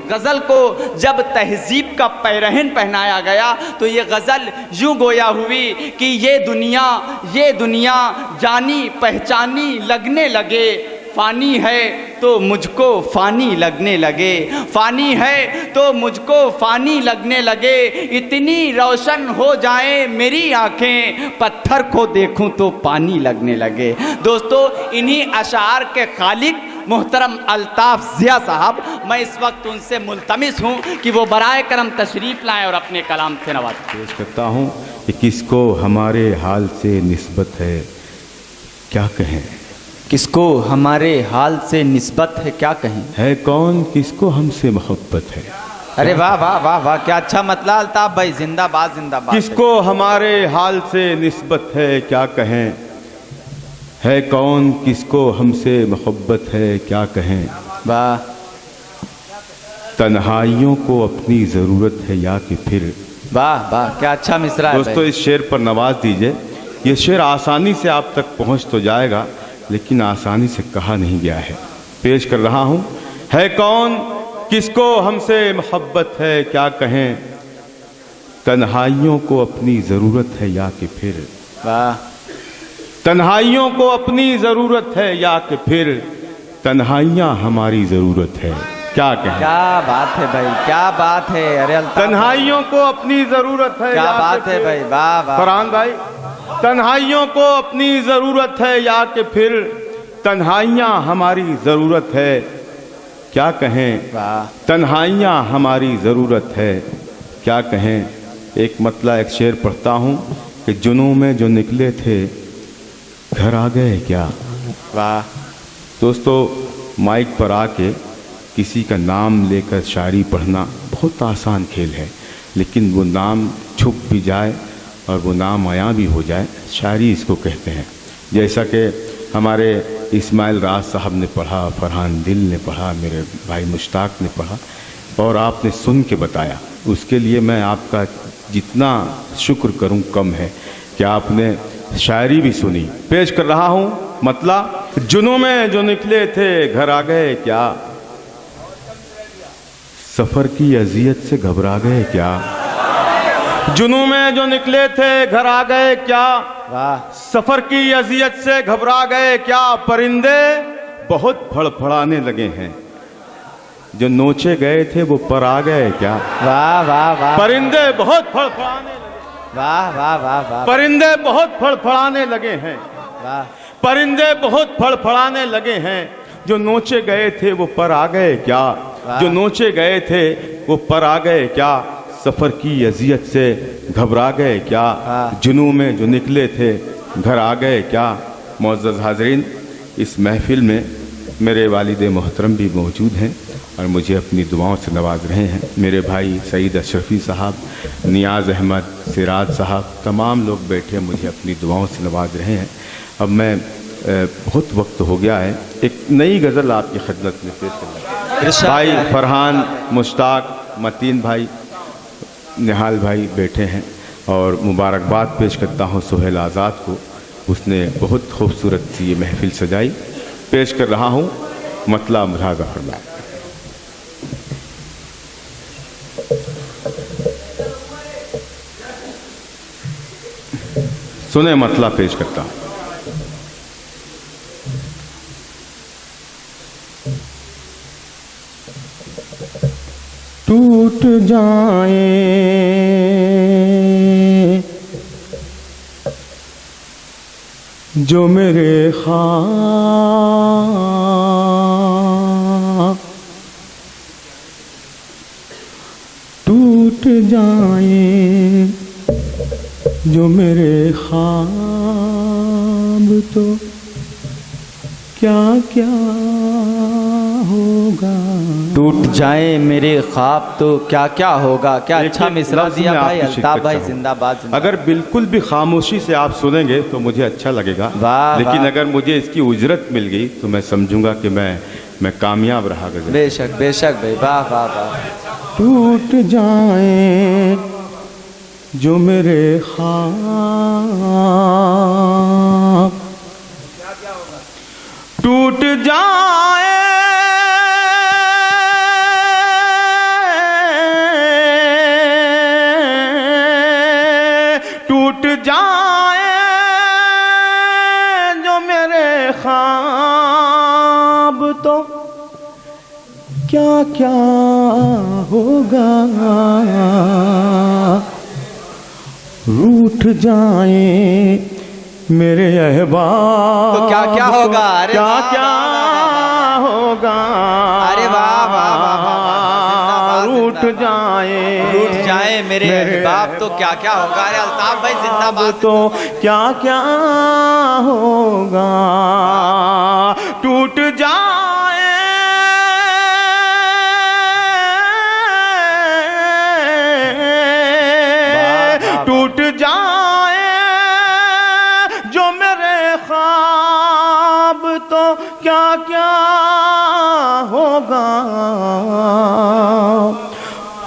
गज़ल को जब तहज़ीब का पैरहन पहनाया गया तो ये गज़ल यूँ गोया हुई कि ये दुनिया जानी पहचानी लगने लगे, फ़ानी है तो मुझको फ़ानी लगने लगे, फ़ानी है तो मुझको फ़ानी लगने लगे, इतनी रोशन हो जाए मेरी आँखें, पत्थर को देखूं तो पानी लगने लगे। दोस्तों, इन्हीं अशार के खालिक मोहतरम अल्ताफ़ ज़िया साहब, मैं इस वक्त उनसे मुल्तमिस हूँ कि वो बराए करम तशरीफ़ लाएँ और अपने कलाम से नवाज़ें। पेश करता हूँ कि किसको हमारे हाल से निस्बत है क्या कहें, किसको हमारे हाल से निस्बत है क्या कहें, है कौन किसको हमसे मोहब्बत है। अरे वाह वाह वाह वाह, क्या अच्छा मतला अल्ताफ़ भाई, जिंदाबाद जिंदाबाद। किसको हमारे हाल से निस्बत है क्या कहें, है कौन किसको हमसे मोहब्बत है क्या कहें। वाह, तन्हाइयों को अपनी ज़रूरत है या कि फिर। वाह वाह, क्या अच्छा मिसरा है दोस्तों, इस शेर पर नवाज दीजिए। ये शेर आसानी से आप तक पहुंच तो जाएगा, लेकिन आसानी से कहा नहीं गया है। पेश कर रहा हूं, है कौन किसको हमसे मोहब्बत है क्या कहें, तन्हाइयों को अपनी ज़रूरत है या कि फिर। वाह, तन्हाइयों को अपनी ज़रूरत है या कि फिर, तन्हाइयाँ हमारी ज़रूरत है क्या कहें। क्या बात है भाई, क्या बात है। अरे तन्हाइयों को अपनी ज़रूरत है, क्या बात है भाई, वाह वाह। फरहान भाई, तन्हाइयों को अपनी ज़रूरत है या कि फिर, तन्हाइयाँ हमारी ज़रूरत है क्या कहें। वाह, तन्हाइयाँ हमारी ज़रूरत है क्या कहें। एक मतला एक शेर पढ़ता हूँ कि जुनून में जो निकले थे घर आ गए क्या। वाह। दोस्तों, माइक पर आके किसी का नाम लेकर शायरी पढ़ना बहुत आसान खेल है, लेकिन वो नाम छुप भी जाए और वो नाम आया भी हो जाए, शायरी इसको कहते हैं। जैसा कि हमारे इस्माइल राज साहब ने पढ़ा, फरहान दिल ने पढ़ा, मेरे भाई मुश्ताक ने पढ़ा और आपने सुन के बताया, उसके लिए मैं आपका जितना शुक्र करूं कम है कि आपने शायरी भी सुनी। पेश कर रहा हूं मतला, जुनून में जो निकले थे घर आ गए क्या, सफ़र की अजियत से घबरा गए क्या। जुनून में जो निकले थे घर आ गए क्या, वाह, सफ़र की अजियत से घबरा गए क्या। परिंदे बहुत फड़फड़ाने लगे हैं, जो नोचे गए थे वो पर आ गए क्या। वाह वाह वाह। परिंदे बहुत फड़फड़ाने लगे, वाह वाह वाह वाह। परिंदे बहुत फड़फड़ाने लगे हैं, वाह, परिंदे बहुत फड़फड़ाने लगे हैं, जो नोचे गए थे वो पर आ गए क्या। जो नोचे गए थे वो पर आ गए क्या, सफ़र की अजियत से घबरा गए क्या। जुनून में जो निकले थे घर आ गए क्या। मुअज़्ज़ज़ हाज़रीन, इस महफ़िल में मेरे वालिद मोहतरम भी मौजूद हैं और मुझे अपनी दुआओं से नवाज रहे हैं। मेरे भाई सईद अशरफ़ी साहब, नियाज़ अहमद, सिराज साहब, तमाम लोग बैठे मुझे अपनी दुआओं से नवाज रहे हैं। अब मैं बहुत वक्त हो गया है, एक नई गज़ल आपकी खिदमत में पेश करना। भाई फरहान, मुश्ताक, मतीन भाई, निहाल भाई बैठे हैं और मुबारकबाद पेश करता हूँ सुहेल आज़ाद को, उसने बहुत खूबसूरत सी ये महफ़िल सजाई। पेश कर रहा हूँ मतला मुलाज़ा फरमाएं। सुने मतला पेश करता हूँ। टूट जाए जो मेरे ख्वाब, टूट जाए जो मेरे ख्वाब, तो क्या क्या होगा। टूट जाए मेरे ख्वाब तो क्या क्या होगा। क्या अच्छा मिसरा दिया भाई अल्ताफ़ भाई, जिंदाबाद। अगर बिल्कुल भी खामोशी से आप सुनेंगे तो मुझे अच्छा लगेगा, लेकिन अगर मुझे इसकी उजरत मिल गई तो मैं समझूंगा कि मैं कामयाब रहा। बेशक बेशक भाई, वाह वाह वाह। टूट जाए जो मेरे ख्वाब, टूट जाए तो क्या क्या होगा, रूठ जाए मेरे अहबाब तो क्या क्या होगा? अरे क्या वाह, क्या वाह, होगा, अरे वाह वाह वाह वाह, रूठ जाए मेरे अहबाब तो क्या क्या होगा। अरे अल्ताफ भाई जिंदाबाद। तो क्या क्या होगा, टूट जाए टूट जाए जो मेरे ख्वाब तो क्या क्या होगा,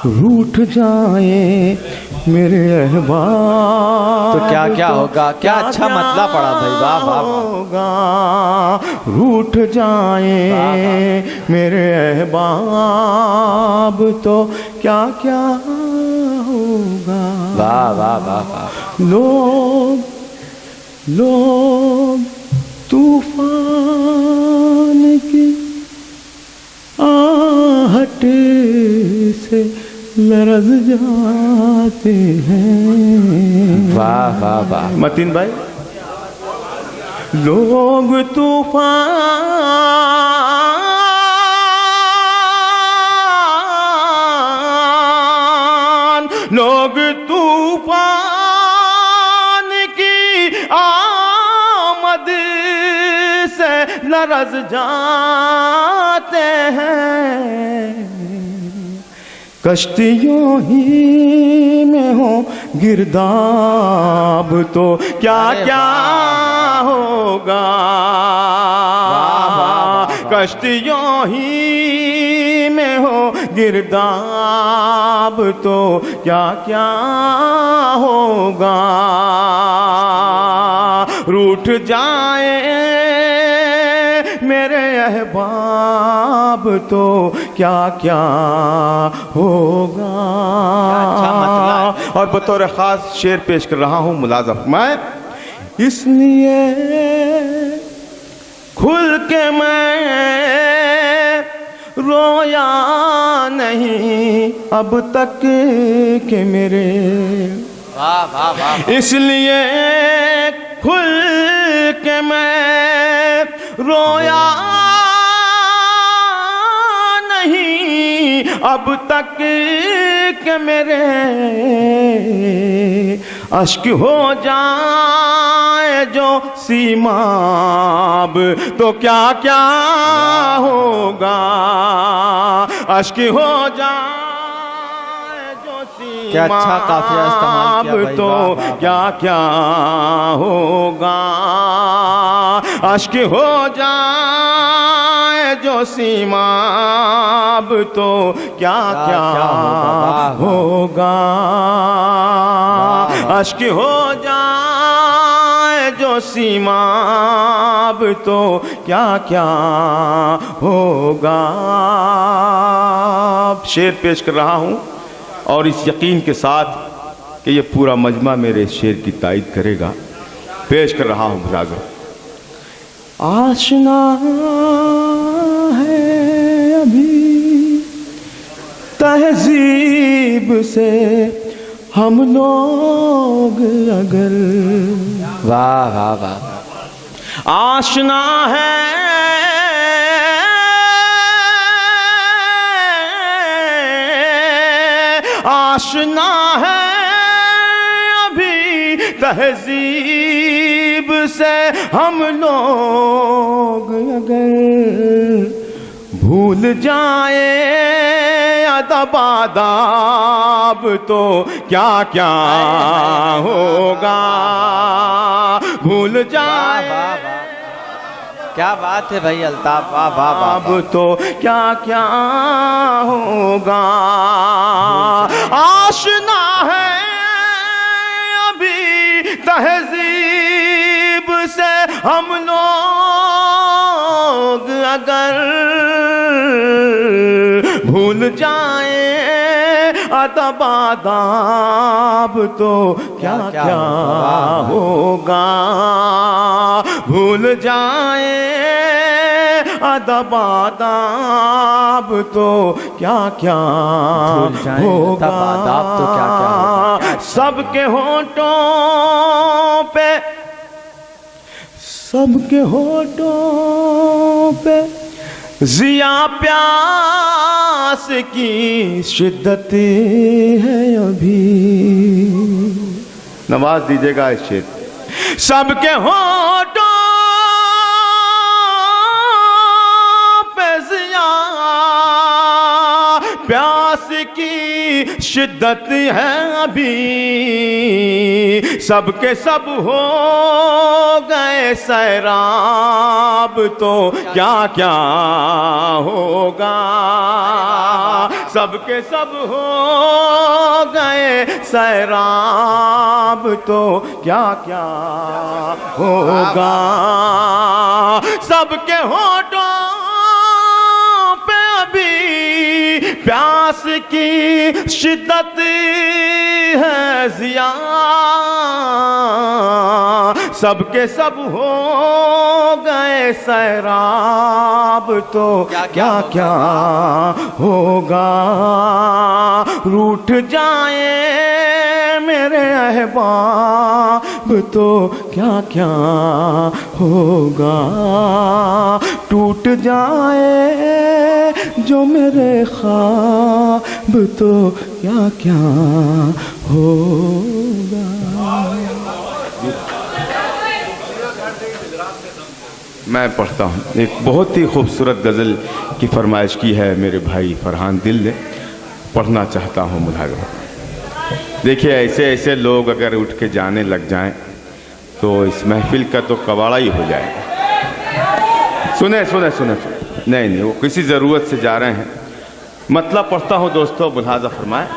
रूठ जाए मेरे अहबाब तो क्या क्या होगा। क्या अच्छा मतला पड़ा भाई, वाह वाह वाह। होगा, रूठ जाए मेरे अहबाब तो क्या क्या होगा। वाह वाह वाह वाह। लोग तूफान की आहट से लरज़ जाते हैं। वाह वाह वाह। मतीन भाई, लोग तूफान की आमद से लरज़ जाते हैं, कश्तियों ही में हो गिरदाब तो क्या क्या होगा, कश्तियों ही में हो गिरदाब तो क्या क्या होगा, रूठ जाए मेरे अहबाब तो क्या क्या होगा। और बतौर ख़ास शेर पेश कर रहा हूँ मुलाज़म मैं, इसलिए खुल के मैं रोया नहीं अब तक के मेरे, वाह वाह वाह। इसलिए खुल के मैं रोया नहीं अब तक के मेरे, अश्क हो जाए जो सीमाब तो क्या क्या होगा, अश्क हो जाए जो क्या अच्छा काफिया इस्तेमाल किया भाई, तो वाह, वाह, वाह। क्या क्या होगा, अश्क हो जाए जो सीमाब तो क्या क्या होगा, अश्क हो जाए जो सीमाब तो क्या क्या होगा। शेर पेश कर रहा हूँ और इस यकीन के साथ कि ये पूरा मजमा मेरे शेर की तायीद करेगा, पेश कर रहा हूँ बराबर। आशना है अभी तहजीब से हम लोग अगर, वाह वाह वाह। आशना है आशना है अभी तहजीब से हम लोग अगर, भूल जाए अदब आदाब तो क्या क्या होगा, भूल जाए क्या बात है भाई अल्ताफ, वाह वाह वाह। अब तो क्या क्या होगा, आशना है अभी तहजीब से हम लोग अगर, भूल जाए अदब आदाब तो क्या क्या होगा, भूल जाए अदब आदाब तो क्या क्या भूल जाएं होगा, तब आदाब तो क्या क्या होगा। सबके होठों पे, सबके होठों पे जिया प्यास की शिद्दत है अभी। नवाज दीजिएगा इस शेर। सबके होठों पे जिया प्यास की शिद्दत है अभी। सबके सब हो गए सैराब तो क्या क्या होगा, सबके सब हो गए सैराब तो क्या क्या होगा। सबके होठों पे अभी प्यास की शिद्दत है जिया। सबके सब हो गए सैराब तो क्या क्या होगा। रूठ जाए मेरे अहबाब तो क्या क्या होगा। टूट जाए जो मेरे ख्वाब तो क्या क्या होगा। मैं पढ़ता हूँ। एक बहुत ही खूबसूरत गज़ल की फरमाइश की है मेरे भाई फरहान दिल ने, पढ़ना चाहता हूँ मुलाज़ा। देखिए ऐसे ऐसे लोग अगर उठ के जाने लग जाएं तो इस महफिल का तो कबाड़ा ही हो जाएगा। सुने सुने सुने सुने, नहीं नहीं, वो किसी ज़रूरत से जा रहे हैं। मतलब पढ़ता हूँ दोस्तों, मुलाज़ा फरमाएं।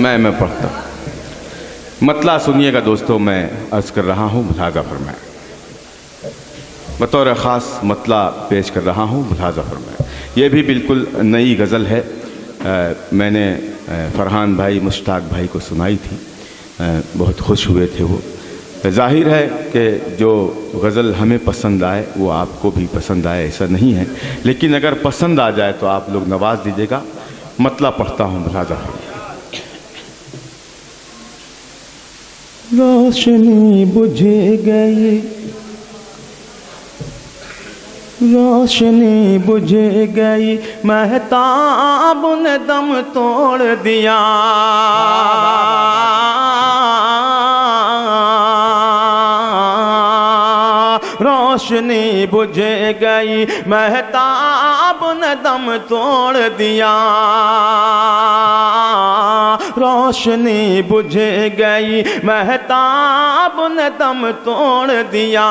मैं पढ़ता हूँ, मतलब सुनिएगा दोस्तों। मैं अर्ज़ कर रहा हूँ, मुलाज़ा फरमाएं। बतौर ख़ास मतलब पेश कर रहा हूँ, मुलाज़ा फरमाएं। ये भी बिल्कुल नई गज़ल है, मैंने फरहान भाई मुश्ताक भाई को सुनाई थी, बहुत खुश हुए थे वो। ज़ाहिर है कि जो गज़ल हमें पसंद आए वो आपको भी पसंद आए, ऐसा नहीं है, लेकिन अगर पसंद आ जाए तो आप लोग नवाज दीजिएगा। मतलब पढ़ता हूँ, मुलाज़ा फरमाएं। रोशनी बुझ गई, रोशनी बुझ गई, महताब ने दम तोड़ दिया। रोशनी बुझ गई, महताब ने दम तोड़ दिया। रोशनी बुझ गई, महताब ने दम तोड़ दिया।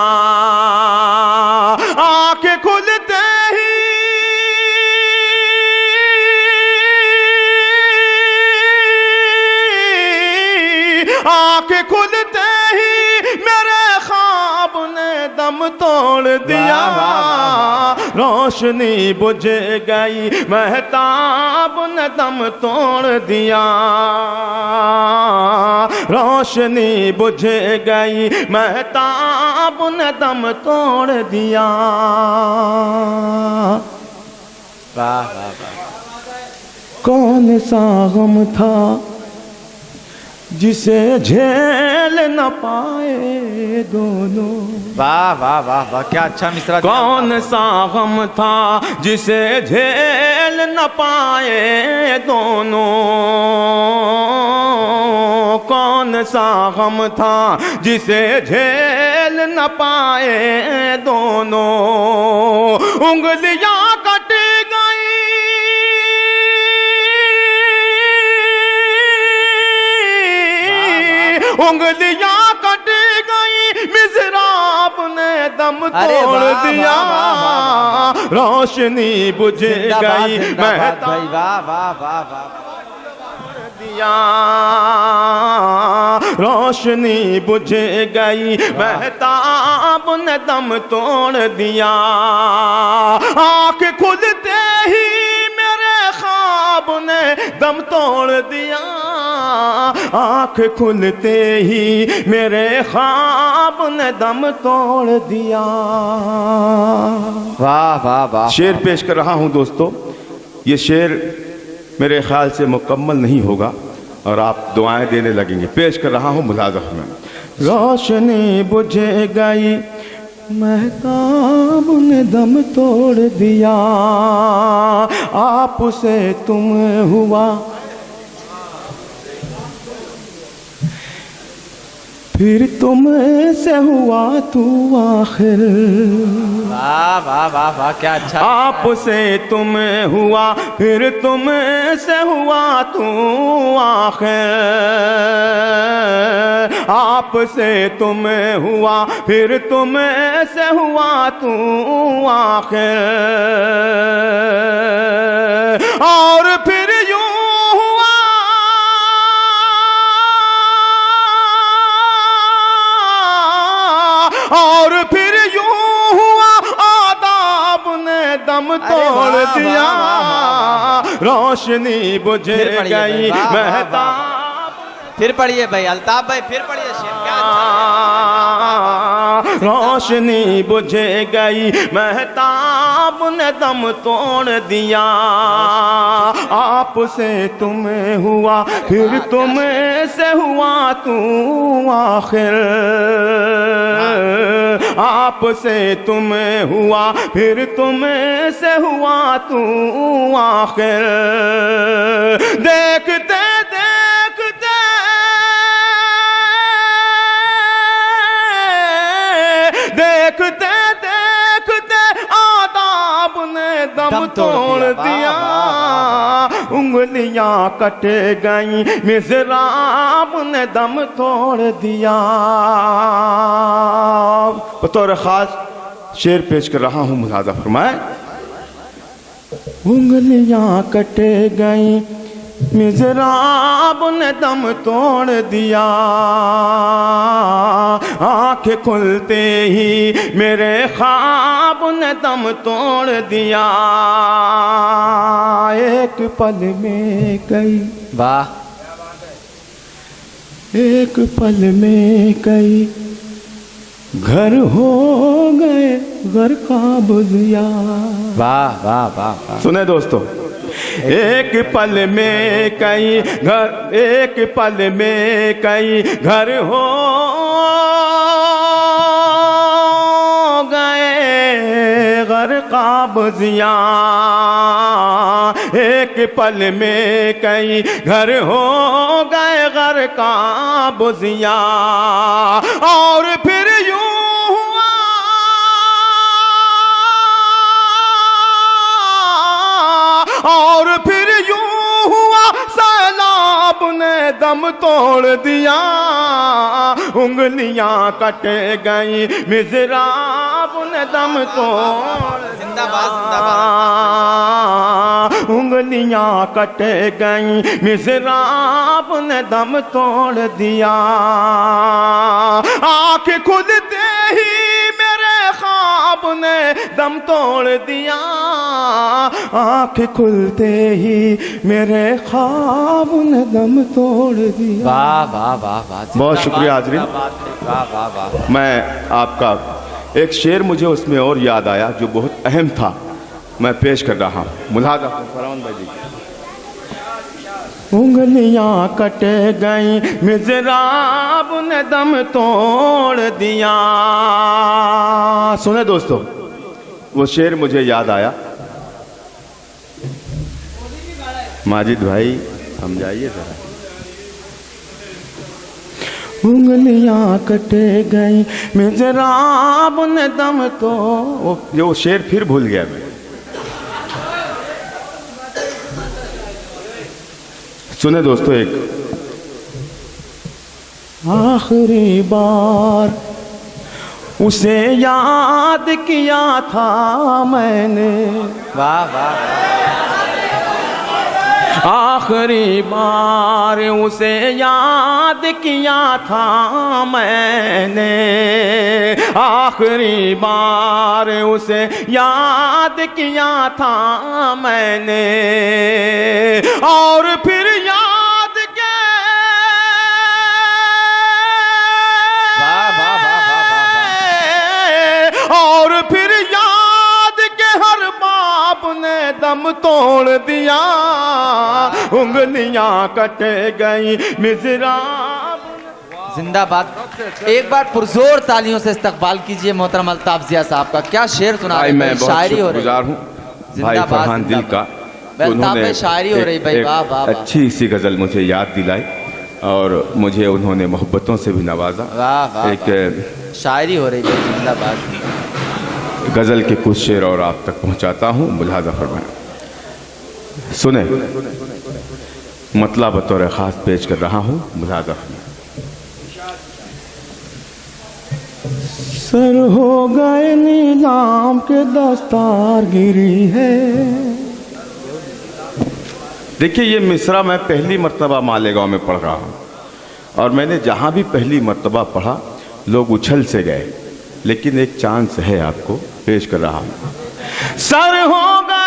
आंखें खुलते ही आंखें खुलते ही मेरे ख्वाब ने दम तोड़ दिया। रोशनी बुझ गई, महताब ने दम तोड़ दिया। रोशनी बुझ गई, महताब ने दम तोड़ दिया। वाह वाह वाह। कौन सा गम था जिसे झेल न पाए दोनों। वाह वाह वाह वाह, क्या अच्छा मिसरा। कौन सा गम था जिसे झेल न पाए दोनों। कौन सा गम था जिसे झेल न पाए दोनों। उंगलियां कट गई, उंगलियां कट गई, मिज़राब ने दम तोड़ दिया। रोशनी बुझ गई, महताब वाह वाह वाह वाह दिया। रोशनी बुझ गई, महताब ने दम तोड़ दिया। आँख खुलते ही मेरे ख्वाब ने दम तोड़ दिया। आँख खुलते ही मेरे ख्वाब ने दम तोड़ दिया। वाह वाह वाह। शेर पेश कर रहा हूँ दोस्तों, ये शेर मेरे ख्याल से मुकम्मल नहीं होगा और आप दुआएं देने लगेंगे। पेश कर रहा हूँ मुलाज़ा में। रोशनी बुझे गई महताब ने दम तोड़ दिया, आपसे तुम हुआ फिर तुमसे हुआ तू आखिर। वाह वाह वाह वाह, क्या अच्छा। आपसे तुम हुआ फिर तुमसे हुआ तू आखिर, आपसे तुम हुआ फिर तुमसे हुआ तू आखिर, और फिर यूं हुआ और फिर यूं हुआ आदाब ने दम तोड़ दिया। रोशनी बुझ गई महताब। फिर पढ़िए भाई अल्ताफ भाई, फिर पढ़िए शेर, क्या रोशनी बुझ गई महताब ने दम तोड़ दिया, आपसे तुम हुआ फिर तुमसे हुआ तू आखिर, आपसे तुम हुआ फिर तुमसे हुआ तू आखिर। देखते देखते देखते देखते आदाब ने दम तोड़ दिया, उंगलियां कट गई मिज़राब ने दम तोड़ दिया। बतौर खास शेर पेश कर रहा हूँ, मुलाज़ा फरमाए। उंगलियां कट गई मिज़राब ने दम तोड़ दिया, आँखें खुलते ही मेरे ख्वाब ने दम तोड़ दिया। एक पल में कई, वाह, एक पल में कई घर हो गए घर का बुझिया। वाह वाह वाह वाह। सुने दोस्तों, एक पल में कई घर, एक पल में कई घर हो गए घर का बुझिया, एक पल में कई घर हो गए घर का बुझिया, और फिर यूं हुआ और फिर यूं हुआ सैलाब ने दम तोड़ दिया, उंगलियां कट गई मिज़राब ने दम तोड़, जिंदाबाद जिंदाबाद, उंगलियां कट गई मिज़राब ने दम तोड़ दिया। आँख खुलते ही मेरे ख्वाब ने दम तोड़ दिया, आँख खुलते ही मेरे ख्वाब ने दम तोड़ दिया। वाह वाह वाह वाह, बहुत शुक्रिया हाज़रीन। वाह वाह वाह। मैं आपका एक शेर मुझे उसमें और याद आया जो बहुत अहम था, मैं पेश कर रहा हूँ, मुलाज़ा फरमान भाई जी। उंगलियां कट गई मिज़राब ने दम तोड़ दिया। सुने दोस्तों, वो शेर मुझे याद आया। माजिद भाई समझाइए जरा। उंगलियां कट गई मिज़राब ने दम तो, वो शेर फिर भूल गया मैं। सुने दोस्तों, एक आखिरी बार उसे याद किया था मैंने, वाह वाह, आखिरी बार उसे याद किया था मैंने, आखिरी बार उसे याद किया था मैंने, और फिर याद के करम तोड़ दिया, उंगलियां कट गई मिज़राब। जिंदाबाद। एक बार पुरजोर तालियों से इस्तकबाल कीजिए मोहतरम अल्ताफ जिया साहब का। क्या शेर सुना भाई रहे मैं हैं, बहुत शायरी हो रही शुक्रगुजार हूँ भाई फरहान दिल का। अल्ताफ में शायरी हो रही भाई, वाह वाह वाह। अच्छी सी गज़ल मुझे याद दिलाई और मुझे उन्होंने मोहब्बतों से भी नवाजा। वाह वाह एक वाह। शायरी हो रही है, जिंदाबाद। गज़ल के कुछ शेर और आप तक पहुंचाता हूँ, मुलाजा फरमाएं। सुने, मतलब बतौर ख़ास पेश कर रहा हूँ, मुलाजा फरमाएं। सर हो गए नीलाम के दस्तार गिरी है। देखिए ये मिसरा मैं पहली मर्तबा मालेगांव में पढ़ रहा हूँ और मैंने जहाँ भी पहली मर्तबा पढ़ा लोग उछल से गए, लेकिन एक चांस है आपको पेश कर रहा हूँ। सर हो गए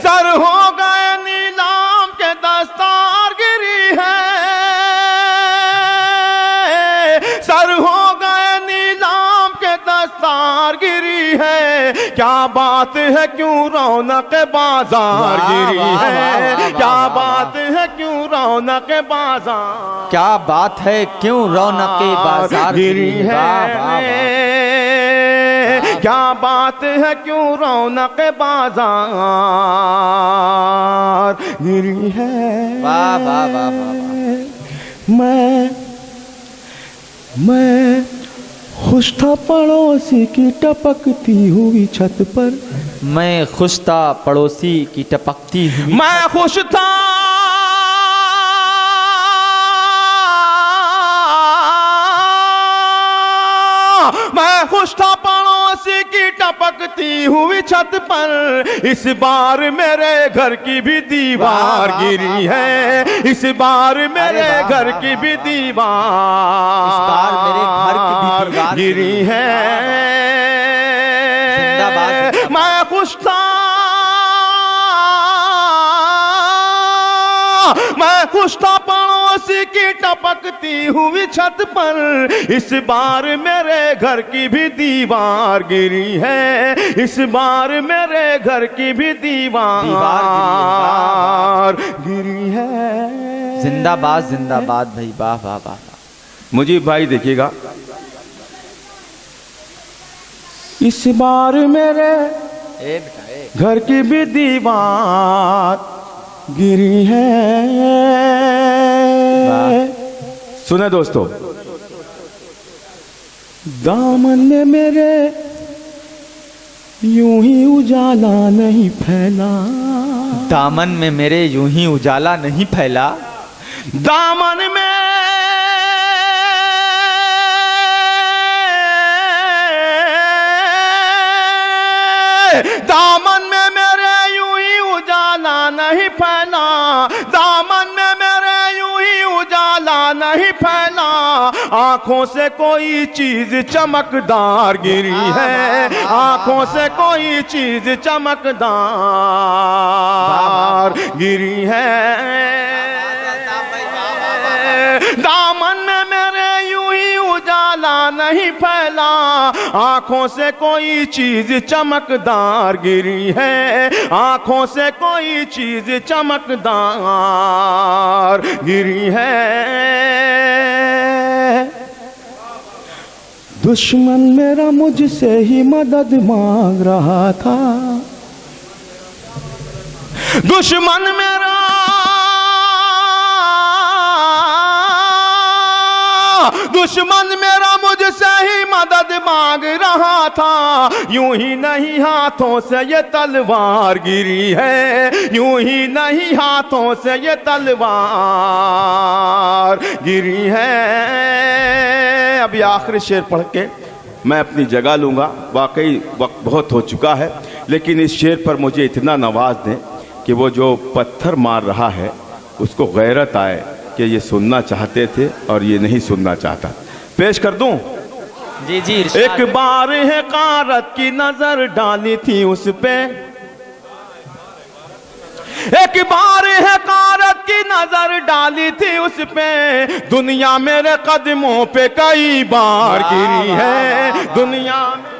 सर हो गए नीलाम के दस्तार गिरी है, सर हो गए नीलाम के दस्तार गिरी है। क्या बात है क्यों रौनक बाजार गिरी है, क्या बात है क्यों रौनक बाजार, क्या बात है क्यों रौनक बाजार गिरी है, क्या बात है क्यों रौनक बाजार गिरी है। वाह वाह वाह वाह। मैं खुश था पड़ोसी की टपकती हुई छत पर, मैं खुश था पड़ोसी की टपकती हुई, मैं खुश था मैं खुश था पड़ोसी की टपकती हुई छत पर। इस बार मेरे घर की भी दीवार गिरी है, इस बार मेरे घर की भी दीवार, इस बार मेरे घर की भी दीवार गिरी है। जिंदाबाद। मैं खुश था मैं खुश था पड़ोसी की टपकती हुई छत पर। इस बार मेरे घर की भी दीवार गिरी है, इस बार मेरे घर की भी दीवार गिरी है। जिंदाबाद जिंदाबाद भाई, वाह वाह वाह। मुझे भाई देखिएगा, इस बार मेरे घर की भी दीवार गिरी है। सुने दोस्तों, दामन में मेरे यूं ही उजाला नहीं फैला, दामन में मेरे यूं ही उजाला नहीं फैला, दामन में दामन में मेरे यूं ही उजाला नहीं फैला, दामन में मेरे यूं ही उजाला नहीं फैला। आंखों से कोई चीज चमकदार गिरी है, आंखों से कोई चीज चमकदार गिरी है। दामन में मेरे यूं ही उजाला नहीं फैला, आंखों से कोई चीज चमकदार गिरी है, आंखों से कोई चीज चमकदार गिरी है। दुश्मन मेरा मुझसे ही मदद मांग रहा था, दुश्मन मेरा दुश्मन मेरा मुझसे ही मदद मांग रहा था। यूं ही नहीं हाथों से ये तलवार गिरी है, यूं ही नहीं हाथों से ये तलवार गिरी है। अभी आखिरी शेर पढ़ के मैं अपनी जगह लूँगा, वाकई वक्त बहुत हो चुका है, लेकिन इस शेर पर मुझे इतना नवाज दें कि वो जो पत्थर मार रहा है उसको गैरत आए कि ये सुनना चाहते थे और ये नहीं सुनना चाहता। पेश कर दूं? जी जी। एक बार है कारत की नजर डाली थी उस पे, एक बार है कारत की नजर डाली थी उस पे, दुनिया मेरे कदमों पे कई बार गिरी है, दुनिया में